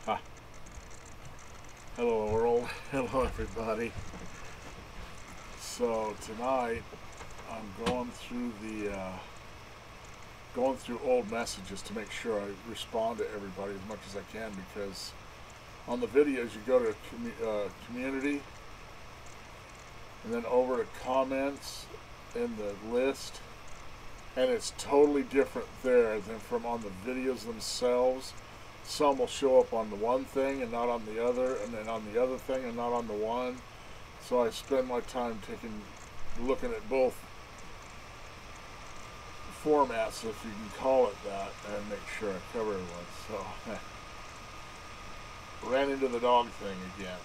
Ah, hello world, hello everybody. So tonight I'm going through old messages to make sure I respond to everybody as much as I can, because on the videos you go to community and then over to comments in the list, and it's totally different there than from on the videos themselves. Some will show up on the one thing and not on the other, and then on the other thing and not on the one. So I spend my time looking at both formats, if you can call it that, and make sure I cover everyone. So ran into the dog thing again,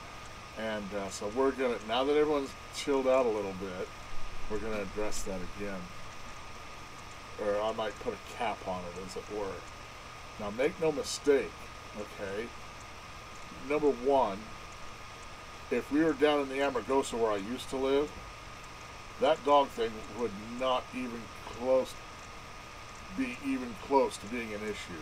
and so we're gonna, now that everyone's chilled out a little bit, we're gonna address that again, or I might put a cap on it, as it were. Now, make no mistake, okay? Number one, if we were down in the Amargosa where I used to live, that dog thing would not even be even close to being an issue,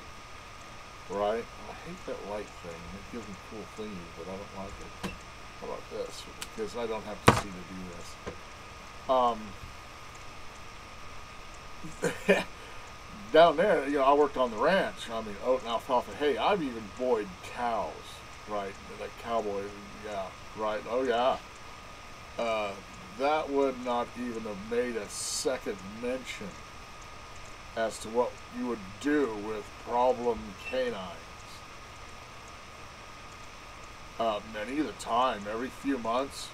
right? I hate that light thing. It gives me cool thingies, but I don't like it. How about this? Because I don't have to see to do this. Down there, I worked on the ranch. I mean, oat and alfalfa hay. I've even boyed cows, right? That cowboy, yeah, right. Oh, yeah. That would not even have made a second mention as to what you would do with problem canines. Many of the time, every few months,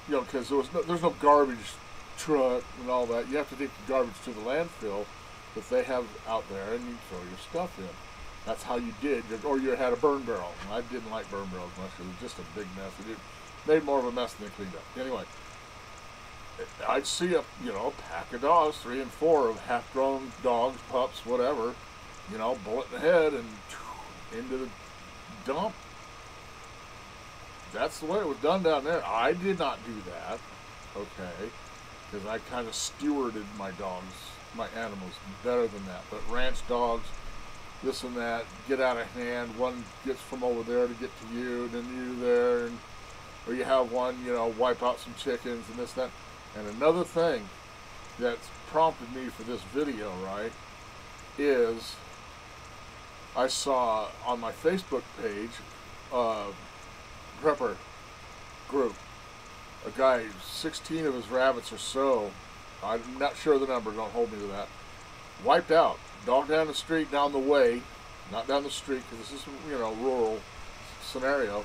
because there's no garbage truck and all that. You have to take the garbage to the landfill that they have out there, and you throw your stuff in. That's how you did, or you had a burn barrel. And I didn't like burn barrels much. It was just a big mess. It made more of a mess than it cleaned up. Anyway, I'd see a pack of dogs, 3 and 4 of half-grown dogs, pups, whatever, bullet in the head and into the dump. That's the way it was done down there. I did not do that, okay, because I kind of stewarded my animals better than that. But ranch dogs, this and that, get out of hand. One gets from over there to get to you, then you there, or you have one, wipe out some chickens and this, that. And another thing that's prompted me for this video, right, is I saw on my Facebook page, prepper group, a guy, 16 of his rabbits or so, I'm not sure of the number, don't hold me to that, wiped out. Dog down the street, down the way, not down the street, because this is, rural scenario.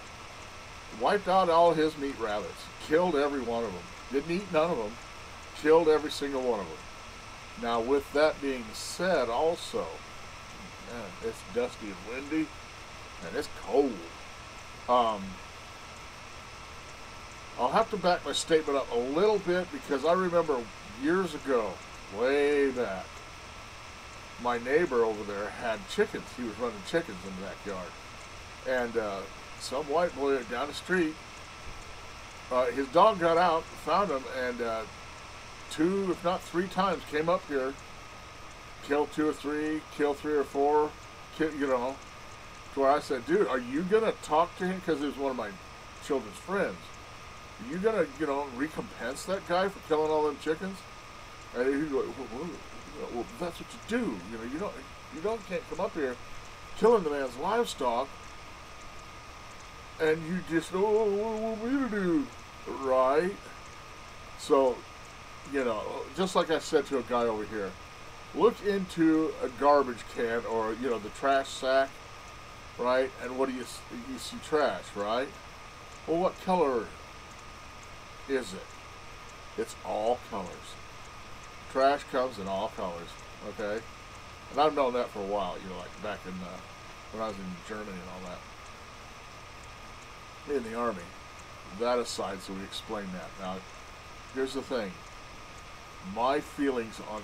Wiped out all his meat rabbits. Killed every one of them. Didn't eat none of them. Killed every single one of them. Now, with that being said, also, man, it's dusty and windy, and it's cold. I'll have to back my statement up a little bit, because I remember years ago, way back, my neighbor over there had chickens. He was running chickens in the backyard. And some white boy down the street, his dog got out, found him, and 2, if not 3 times came up here, killed 2 or 3, killed 3 or 4, to where I said, dude, are you going to talk to him? Because he was one of my children's friends. Are you going to, recompense that guy for killing all them chickens? And he's like, well, that's what you do. You can't come up here killing the man's livestock, and you just, what want me to do? Right? So, just like I said to a guy over here, look into a garbage can, or, the trash sack, right? And what do you see? Trash, right? Well, what color is it? It's all colors. Trash comes in all colors, okay? And I've known that for a while, like back in, when I was in Germany and all that. In the Army. That aside, so we explain that. Now, here's the thing. My feelings on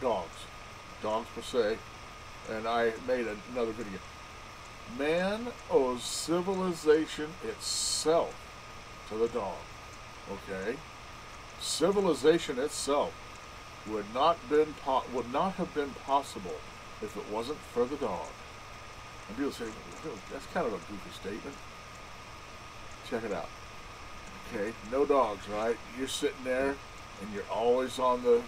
dogs per se, and I made another video. Man owes civilization itself to the dog, okay? Civilization itself would not have been possible if it wasn't for the dog. And people say, "Well, that's kind of a goofy statement." Check it out. Okay, no dogs, right? You're sitting there, and you're always on the,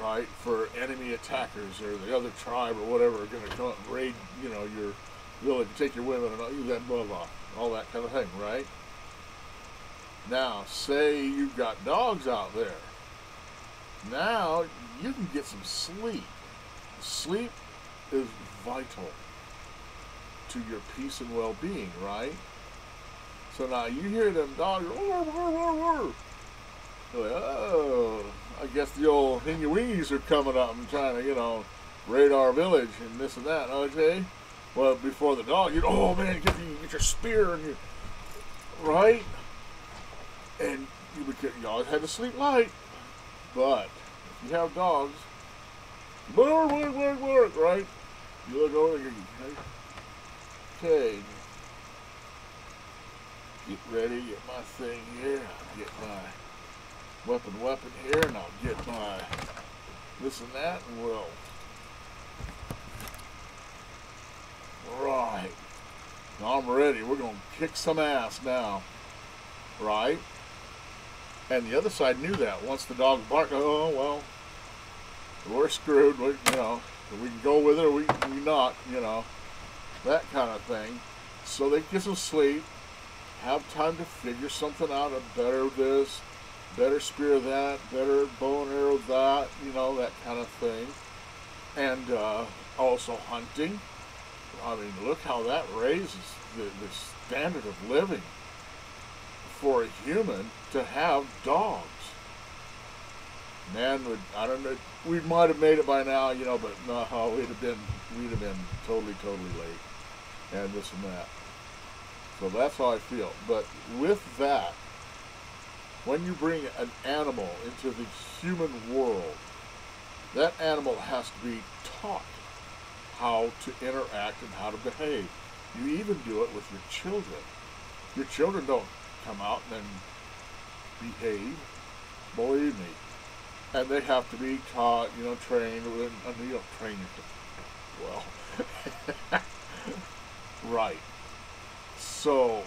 right, for enemy attackers or the other tribe or whatever are going to come and raid, your village, take your women and all that, blah, blah, all that kind of thing, right? Now, say you've got dogs out there. Now, you can get some sleep. Sleep is vital to your peace and well-being, right? So now you hear them dogs, roar, roar, roar, roar. You're like, oh, I guess the old hingy-wingies are coming up and trying to, raid our village and this and that, okay? Well, before the dog, oh man, get your spear and right? And you always had to sleep light. But if you have dogs, bark, bark, bark, bark, right? You look over and okay, get ready, get my thing here, get my weapon here, and I'll get my this and that, and we'll, right, now I'm ready, we're going to kick some ass now, right? And the other side knew that. Once the dog barked, oh, well, we're screwed, we can go with it or we not, that kind of thing. So they get some sleep, have time to figure something out, a better this, better spear that, better bow and arrow that, that kind of thing. And also hunting. I mean, look how that raises the standard of living for a human to have dogs. Man, I don't know, we might have made it by now, but no, we'd have been totally late, and this and that. So that's how I feel. But with that, when you bring an animal into the human world, that animal has to be taught how to interact and how to behave. You even do it with your children. Your children don't come out and then behave, believe me. And they have to be taught, trained, and you don't train your, well, right. So,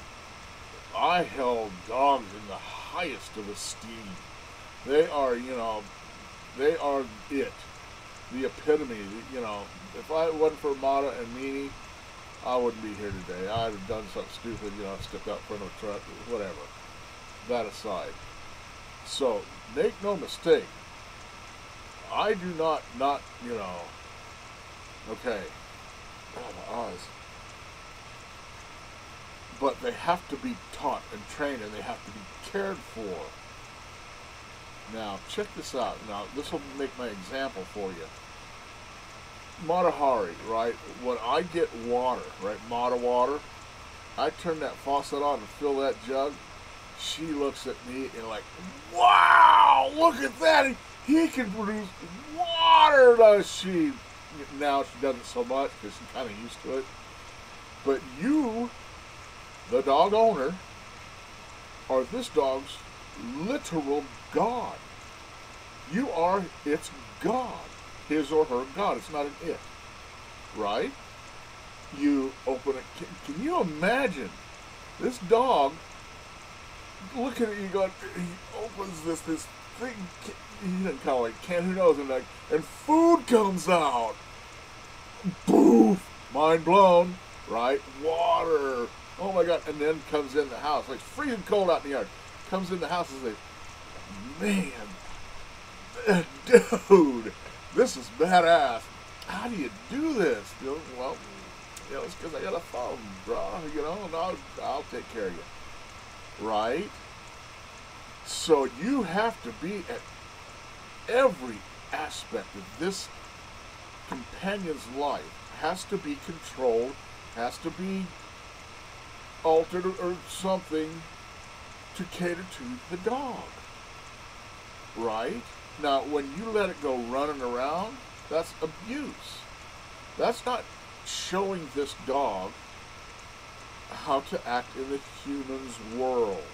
I held dogs in the highest of esteem. They are, they are it. The epitome, if I wasn't for Mata and Meanie, I wouldn't be here today. I'd have done something stupid, stepped out in front of a truck, whatever. That aside. So, make no mistake, I do not, okay, oh, my eyes. But they have to be taught and trained, and they have to be cared for. Now, check this out. Now, this will make my example for you. Matahari, right? When I get water, right, Mata water, I turn that faucet on and fill that jug. She looks at me and like, wow, look at that. He can produce water, does she? Now she doesn't so much because she's kind of used to it. But you, the dog owner, are this dog's literal God. You are its God. His or her God. It's not an it. Right? You open it. Can you imagine this dog? Look at it. He opens this thing. He didn't call it can. Who knows? And food comes out. Boof! Mind blown. Right? Water. Oh my God! And then comes in the house. Like it's freezing cold out in the yard. Comes in the house and says, "Man, dude, this is badass. How do you do this?" Well, it's because I got a thumb, bro. And I'll take care of you. Right? So you have to be at every aspect of this companion's life. Has to be controlled. Has to be altered or something to cater to the dog. Right? Now, when you let it go running around, that's abuse. That's not showing this dog how to act in the human's world.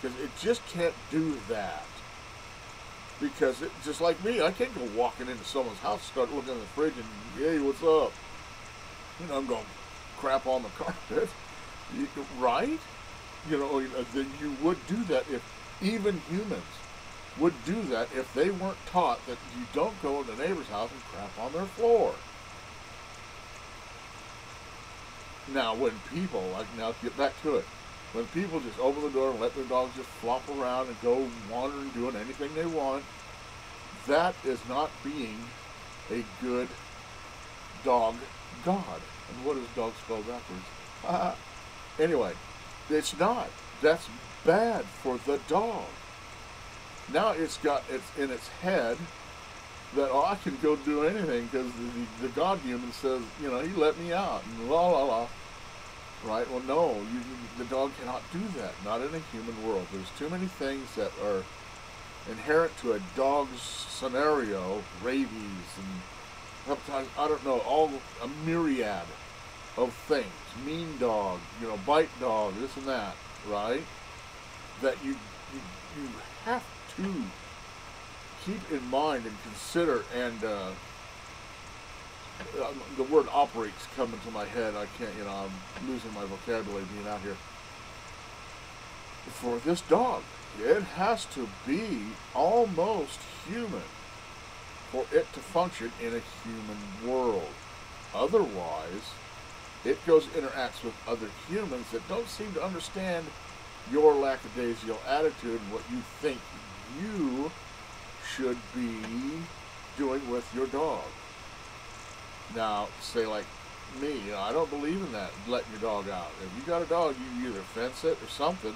Because it just can't do that. Because just like me, I can't go walking into someone's house, start looking in the fridge and, hey, what's up? I'm going crap on the carpet, right? That you would do that if even humans would do that if they weren't taught that you don't go in the neighbor's house and crap on their floor. Now, when people, now get back to it, when people just open the door and let their dogs just flop around and go wandering, doing anything they want, that is not being a good dog god. And what is dog spelled backwards? Anyway, it's not. That's bad for the dog. Now it's in its head that, oh, I can go do anything because the God human says, he let me out, and la la la. Right? Well, no, the dog cannot do that. Not in a human world. There's too many things that are inherent to a dog's scenario, rabies and hepatitis, I don't know, all a myriad of things. Mean dog, bite dog, this and that, right? That you have to keep in mind and consider, and the word operates come into my head. I can't, I'm losing my vocabulary being out here. For this dog, it has to be almost human for it to function in a human world. Otherwise, it interacts with other humans that don't seem to understand your lackadaisical attitude and what you think you should be doing with your dog. Now, say like me, I don't believe in that, letting your dog out. If you got a dog, you either fence it or something,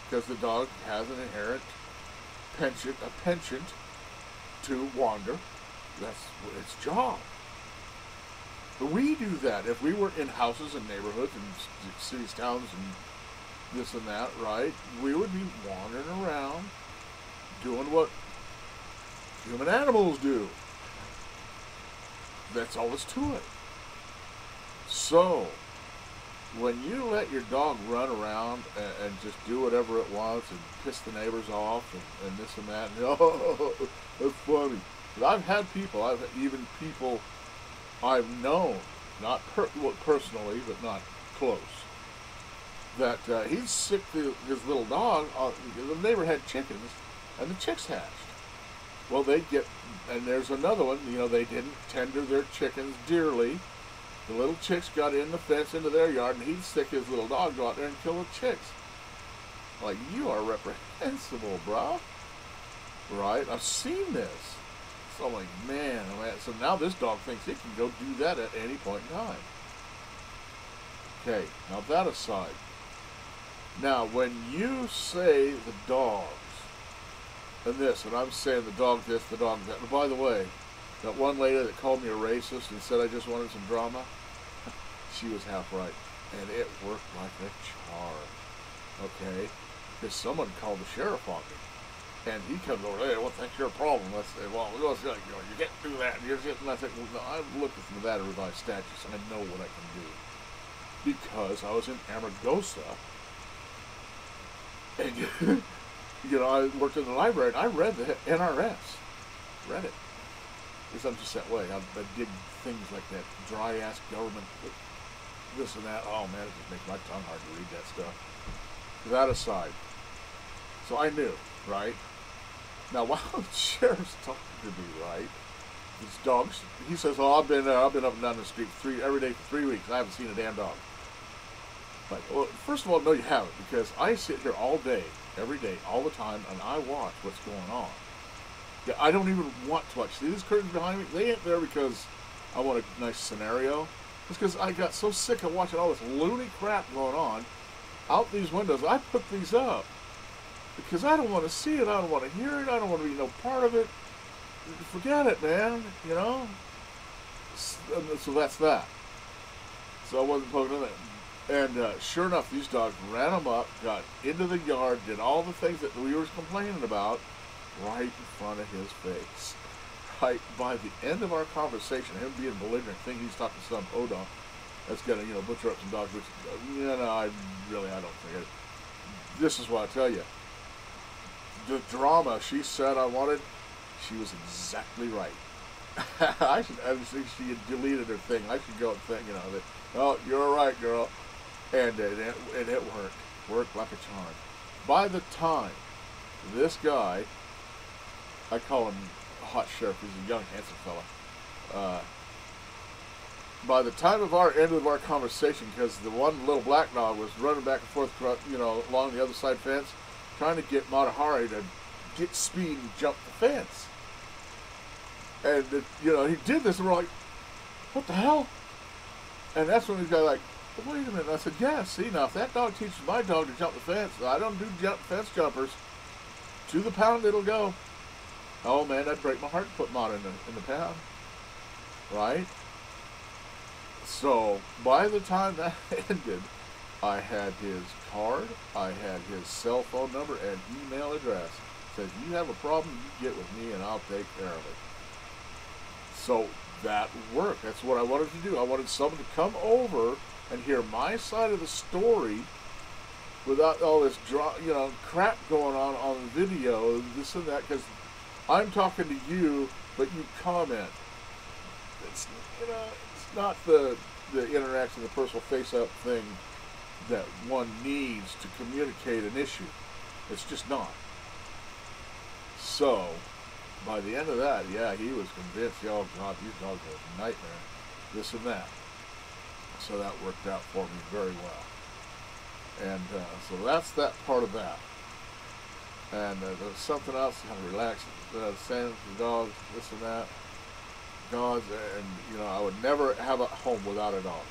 because the dog has an inherent penchant to wander. That's its job. But we do that. If we were in houses and neighborhoods and cities, towns, and this and that, right, we would be wandering around doing what human animals do. That's all that's to it. So, when you let your dog run around and just do whatever it wants and piss the neighbors off and this and that, and oh, that's funny. But I've had people, even people I've known, not personally, but not close, that he'd sick his little dog. The neighbor had chickens, and the chicks hatched. Well, and there's another one, they didn't tender their chickens dearly. The little chicks got in the fence into their yard, and he'd stick his little dog, go out there and kill the chicks. Like, you are reprehensible, bro. Right? I've seen this. So I'm like, man, oh man. So now this dog thinks it can go do that at any point in time. Okay, now that aside. Now, when you say the dogs, and I'm saying the dog this, the dog that, and by the way, that one lady that called me a racist and said I just wanted some drama, she was half right. And it worked like a charm. Okay? Because someone called the sheriff on me. And he comes over, hey, what's your problem? I say, well, you can't do that. And I think, well, no, I've looked at the Nevada revised statutes and I know what I can do. Because I was in Amargosa. And, I worked in the library and I read the NRS. Read it. Because I'm just that way. I dig things like that dry-ass government, this and that. Oh, man, it just makes my tongue hard to read that stuff. That aside. So I knew, right? Now, while the sheriff's talking to me, right, these dogs, he says, oh, I've been up and down the street every day for 3 weeks. I haven't seen a damn dog. Like, well, first of all, no, you haven't, because I sit here all day, every day, all the time, and I watch what's going on. Yeah, I don't even want to watch. See these curtains behind me? They ain't there because I want a nice scenario. It's because I got so sick of watching all this loony crap going on out these windows. I put these up because I don't want to see it. I don't want to hear it. I don't want to be no part of it. Forget it, man. So that's that. So I wasn't poking at it. And sure enough, these dogs ran them up, got into the yard, did all the things that we were complaining about right in front of his face. Right by the end of our conversation, him being belligerent, thinking he's talking to some Odom that's going to, butcher up some dogs, which, I don't think it. This is what I tell you. The drama she said I wanted, she was exactly right. I think she had deleted her thing. I should go and think, that, oh, you're all right, girl. And it worked like a charm. By the time this guy, I call him Hot Sheriff, he's a young, handsome fella. By the time of our end of our conversation, because the one little black dog was running back and forth, along the other side fence, trying to get Mata Hari to get speed and jump the fence. And, he did this, and we're like, what the hell? And that's when he's got like, well, wait a minute. And I said, yeah, see, now, if that dog teaches my dog to jump the fence, I don't do fence jumpers. To the pound it'll go. Oh, man, that'd break my heart to put Mata in the pound. Right? So, by the time that ended, I had his card, I had his cell phone number, and email address. Said, you have a problem, you get with me, and I'll take care of it. So, that worked. That's what I wanted to do. I wanted someone to come over and hear my side of the story without all this crap going on the video, this and that, because I'm talking to you, but you comment. It's not the interaction, the personal face-up thing that one needs to communicate an issue. It's just not. So, by the end of that, yeah, he was convinced, oh God, these dogs are a nightmare, this and that. So that worked out for me very well. And so that's that part of that. And there's something else, kind of relaxing, saying to the dogs, this and that. Dogs, and I would never have a home without a dog.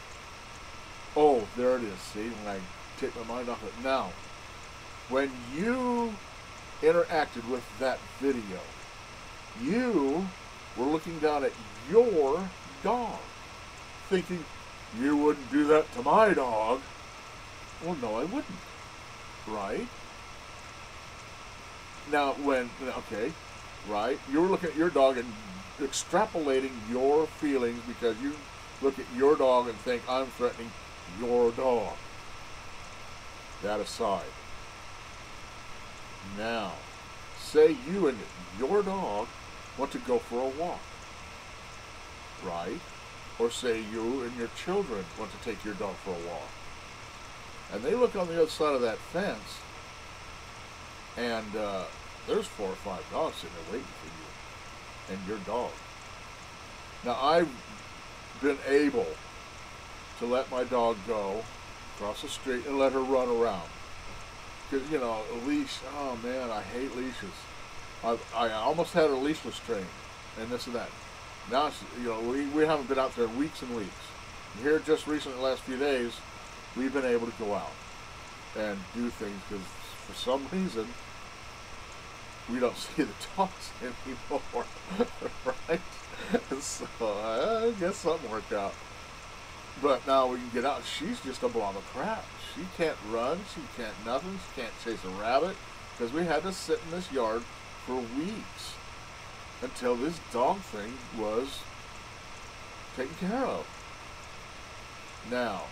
Oh, there it is. See, when I take my mind off it. Now, when you interacted with that video, you were looking down at your dog, thinking, you wouldn't do that to my dog. Well, no, I wouldn't. Right? Now, right, you were looking at your dog and extrapolating your feelings because you look at your dog and think, I'm threatening your dog. That aside. Now, say you and your dog want to go for a walk. Right? Or say you and your children want to take your dog for a walk. And they look on the other side of that fence, and there's 4 or 5 dogs sitting there waiting for you and your dog. Now, I've been able to let my dog go across the street and let her run around. Because, a leash, oh man, I hate leashes. I almost had her leashless trained and this and that. Now, we haven't been out there in weeks and weeks. And here just recently, the last few days, we've been able to go out and do things because for some reason, we don't see the dogs anymore, right? So I guess something worked out. But now we can get out. She's just a blob of crap. She can't run. She can't nothing. She can't chase a rabbit because we had to sit in this yard for weeks until this dog thing was taken care of. Now,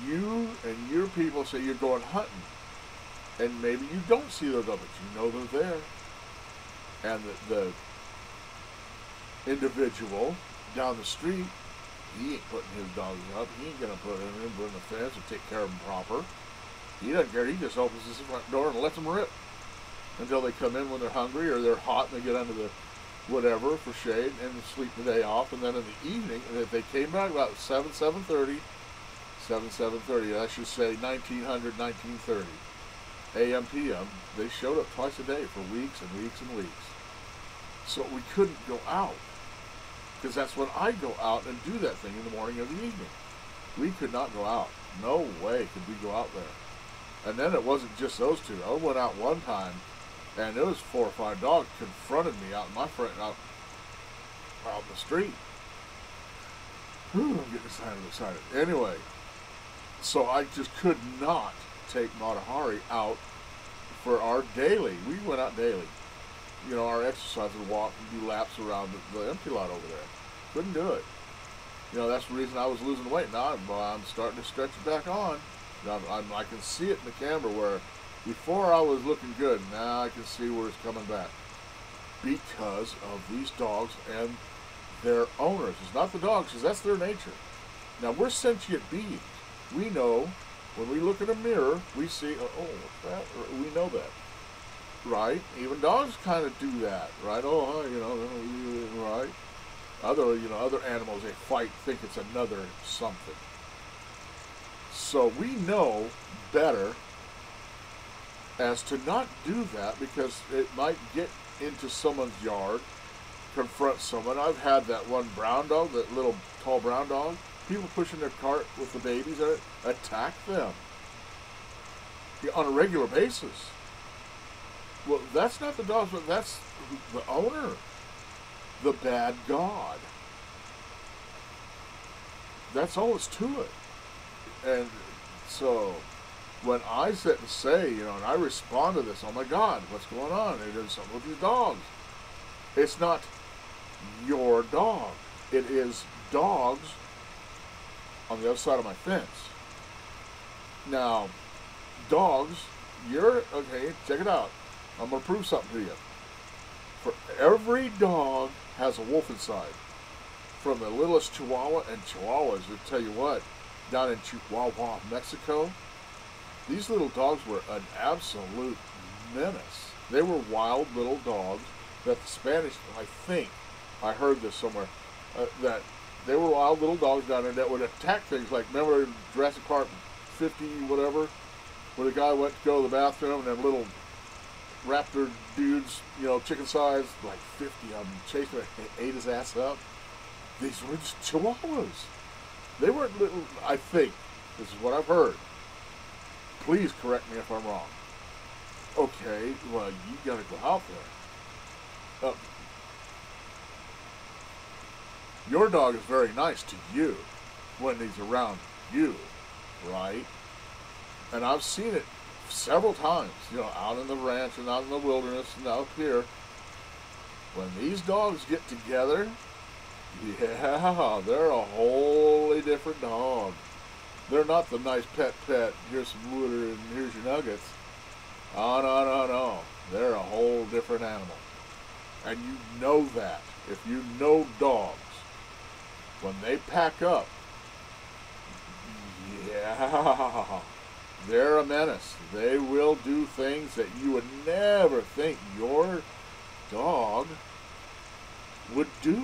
you and your people say you're going hunting, and maybe you don't see those dogs, but you know they're there. And the individual down the street, he ain't putting his dogs up. He ain't going to put them in the fence and take care of them proper. He doesn't care. He just opens his front door and lets them rip until they come in when they're hungry or they're hot and they get under the whatever for shade and sleep the day off. And then in the evening, if they came back about 7:30, I should say 1900, 1930, AM, PM, they showed up twice a day for weeks and weeks and weeks. So we couldn't go out. Because that's when I go out and do that thing in the morning or the evening. We could not go out. No way could we go out there. And then it wasn't just those two. I went out one time, and there was 4 or 5 dogs confronted me out in my front, out in the street. Whew, I'm getting excited. Anyway, so I just could not take Mata Hari out for our daily. We went out daily. Our exercise would walk and do laps around the empty lot over there. Couldn't do it. That's the reason I was losing weight. Now I'm starting to stretch it back on. I can see it in the camera where before I was looking good. Now I can see where it's coming back. because of these dogs and their owners. It's not the dogs, because that's their nature. Now, we're sentient beings. We know when we look in a mirror, we see, oh, what's that? Or we know that, right? Even dogs kind of do that, right? Oh, right? Other animals, they fight, think it's another something. So we know better as to not do that, because it might get into someone's yard, confront someone. I've had that one brown dog, that little tall brown dog. People pushing their cart with the babies in it, attack them on a regular basis. Well, that's not the dogs, but that's the owner, the bad god. That's all it's to it. And so when I sit and say, and I respond to this, oh my God, what's going on? They're doing something with these dogs. It's not your dog. It is dogs on the other side of my fence. Now, dogs, okay, check it out. I'm going to prove something to you. For every dog has a wolf inside. From the littlest Chihuahua, and Chihuahuas, I'll tell you what, down in Chihuahua, Mexico, these little dogs were an absolute menace. They were wild little dogs that the Spanish, I think, I heard this somewhere, that they were wild little dogs down there that would attack things like, remember Jurassic Park 50, whatever, where the guy went to go to the bathroom and them little raptor dudes, chicken sized, like 50 of them, chased him and ate his ass up? These were just Chihuahuas. They weren't little, I think, this is what I've heard. Please correct me if I'm wrong. Okay, well, you gotta go out there. Your dog is very nice to you when he's around you, right? And I've seen it several times, out in the ranch and out in the wilderness and out here. When these dogs get together, yeah, they're a wholly different dog. They're not the nice pet, here's some water and here's your nuggets. Oh, no. They're a whole different animal. And you know that. If you know dogs, when they pack up, yeah, they're a menace. They will do things that you would never think your dog would do.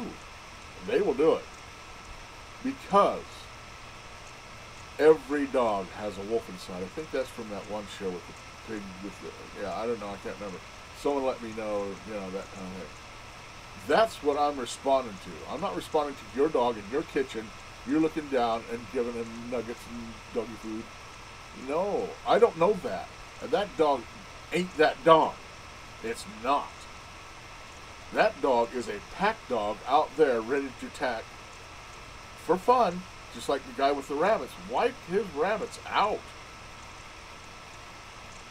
They will do it. Because every dog has a wolf inside. I think that's from that one show with the pig I don't know, I can't remember. Someone let me know, that kind of thing. That's what I'm responding to. I'm not responding to your dog in your kitchen. You're looking down and giving him nuggets and doggy food. No, I don't know that. And that dog ain't that dog. It's not. That dog is a pack dog out there ready to attack for fun, just like the guy with the rabbits. Wipe his rabbits out.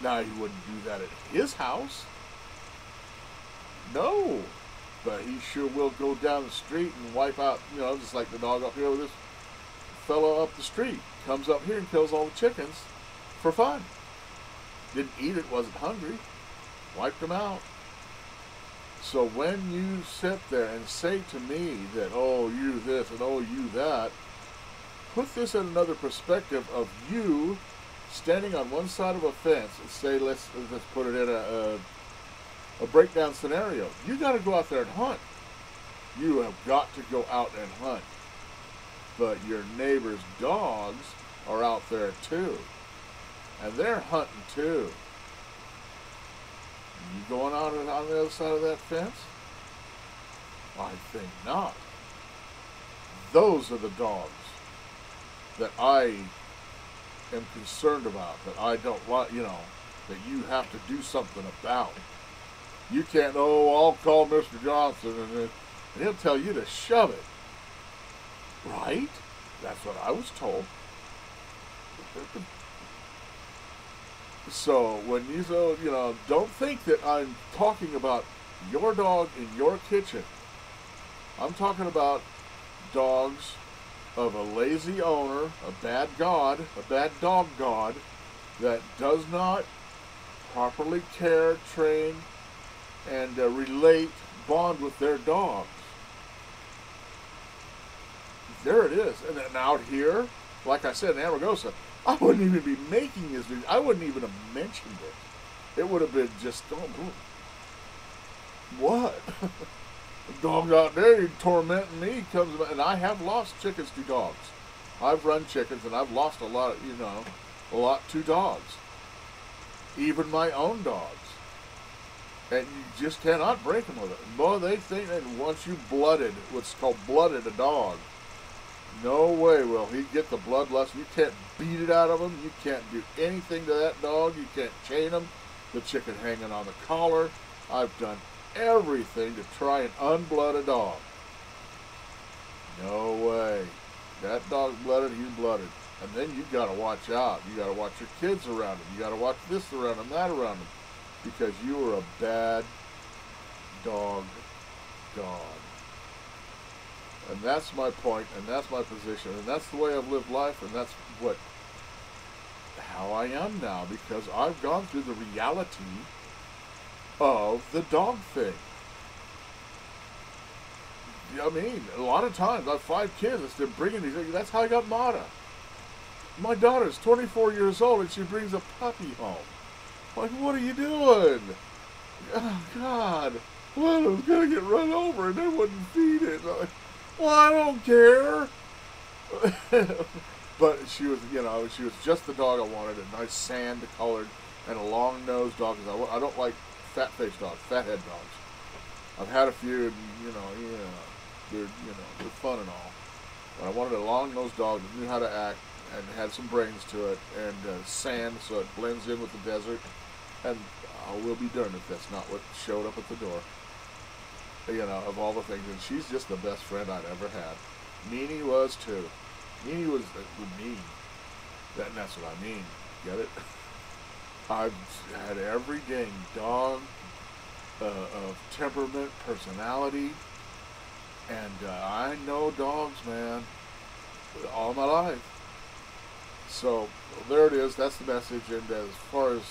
Now, he wouldn't do that at his house. No. But he sure will go down the street and wipe out, just like the dog up here with this fellow up the street. Comes up here and kills all the chickens for fun. Didn't eat it, wasn't hungry. Wiped them out. So when you sit there and say to me that, oh, you this and oh, you that, put this in another perspective of you standing on one side of a fence and say, let's put it in a breakdown scenario. You got to go out there and hunt. You have got to go out and hunt. But your neighbor's dogs are out there too. And they're hunting too. You going out on the other side of that fence? I think not. Those are the dogs that I am concerned about, that I don't want, that you have to do something about. You can't, I'll call Mr. Johnson and he'll tell you to shove it. Right? That's what I was told. So when you don't think that I'm talking about your dog in your kitchen. I'm talking about dogs of a lazy owner, a bad god, a bad dog god that does not properly care, train, and relate bond with their dogs. There it is. And then out here, like I said, in Amargosa, I wouldn't even be making this video. I wouldn't even have mentioned it. It would have been just, oh, what? The dog out there, he's tormenting me. Comes, and I have lost chickens to dogs. I've run chickens, and I've lost a lot, a lot to dogs. Even my own dogs. And you just cannot break them with it. Boy, they think that once you blooded, what's called blooded a dog, no way will he get the bloodlust. You can't beat it out of him. You can't do anything to that dog. You can't chain him. The chicken hanging on the collar. I've done everything to try and unblood a dog. No way. That dog's blooded, he's blooded. And then you got to watch out. You got to watch your kids around him. You got to watch this around him, that around him. Because you are a bad dog. And that's my point, and that's my position, and that's the way I've lived life, and that's how I am now, because I've gone through the reality of the dog thing. I mean, a lot of times, I have 5 kids, instead of bringing these, that's how I got Mata. My daughter's 24 years old, and she brings a puppy home. Like, what are you doing? Oh, God. Well, I was going to get run over, and they wouldn't feed it. Like, well, I don't care. But she was, she was just the dog I wanted, a nice sand-colored and a long-nosed dog. Because I don't like fat-faced dogs, fathead dogs. I've had a few, and, they're fun and all. But I wanted a long-nosed dog that knew how to act and had some brains to it, and sand so it blends in with the desert. And I will be darned if that's not what showed up at the door. Of all the things. And she's just the best friend I'd ever had. Meanie was too. Meanie was mean. That's what I mean. Get it? I've had every dang dog of temperament, personality, and I know dogs, man, all my life. So there it is. That's the message. And as far as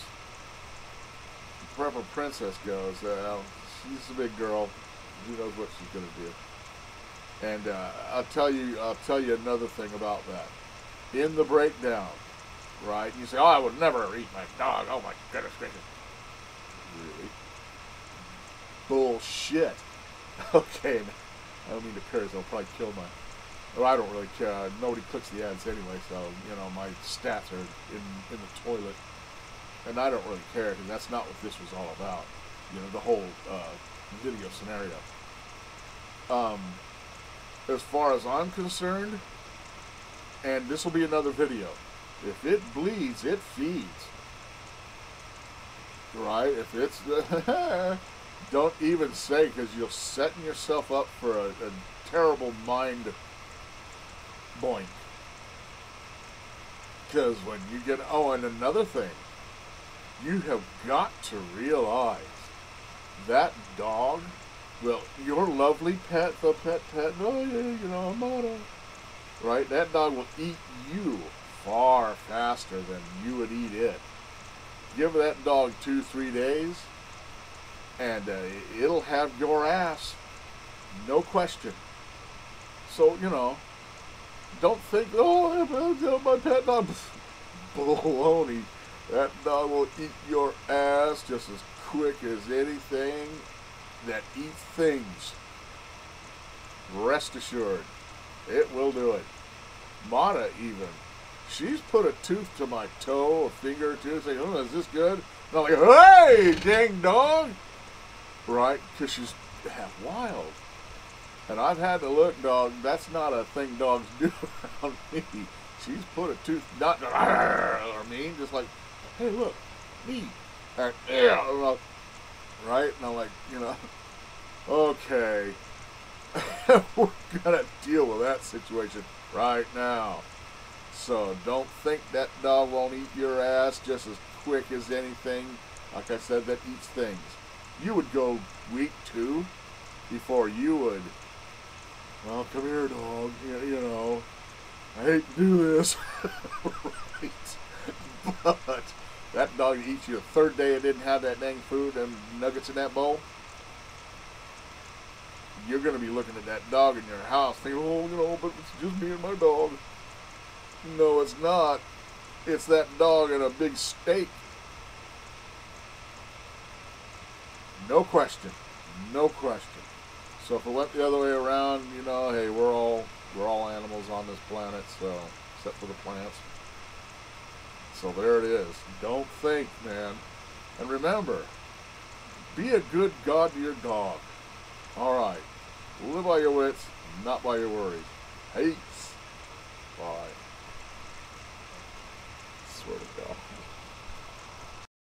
Prepper Princess goes, she's a big girl. Who knows what she's going to do? And I'll tell you another thing about that. In the breakdown, right? You say, "Oh, I would never eat my dog." Oh my goodness gracious! Really? Bullshit. Okay, I don't mean to curse. I'll probably kill my. Well, I don't really care. Nobody clicks the ads anyway, so my stats are in the toilet, and I don't really care because that's not what this was all about. The whole video scenario. As far as I'm concerned, and this will be another video, if it bleeds, it feeds. Right? If it's don't even say, because you're setting yourself up for a terrible mind boink. Because when you get, and another thing, you have got to realize that dog, well, your lovely pet, the pet, oh yeah, Mata, right? That dog will eat you far faster than you would eat it. Give that dog 2-3 days, and it'll have your ass, no question. So, don't think, oh, my pet dog, baloney. That dog will eat your ass just as quick as anything that eats things. Rest assured, it will do it. Mata even, she's put a tooth to my toe, a finger or two, saying, "Oh, is this good?" And I'm like, "Hey, dang dog!" Right? Because she's half wild. And I've had to look, dog, that's not a thing dogs do around me. She's put a tooth, not or mean, just like, "Hey, look, me." And, right? And I'm like, okay, we're gonna deal with that situation right now. So don't think that dog won't eat your ass just as quick as anything, like I said, that eats things. You would go week 2 before you would, "Well, come here, dog, I hate to do this." Right? But that dog eats you the 3rd day and didn't have that dang food and nuggets in that bowl. you're going to be looking at that dog in your house thinking, oh, you know, but it's just me and my dog. No, it's not. It's that dog and a big steak. No question. No question. So if it went the other way around, you know, hey, we're all animals on this planet, so except for the plants. So there it is. Don't think, man. And remember, be a good God to your dog. All right. Live by your wits, not by your worries. Peace. Bye.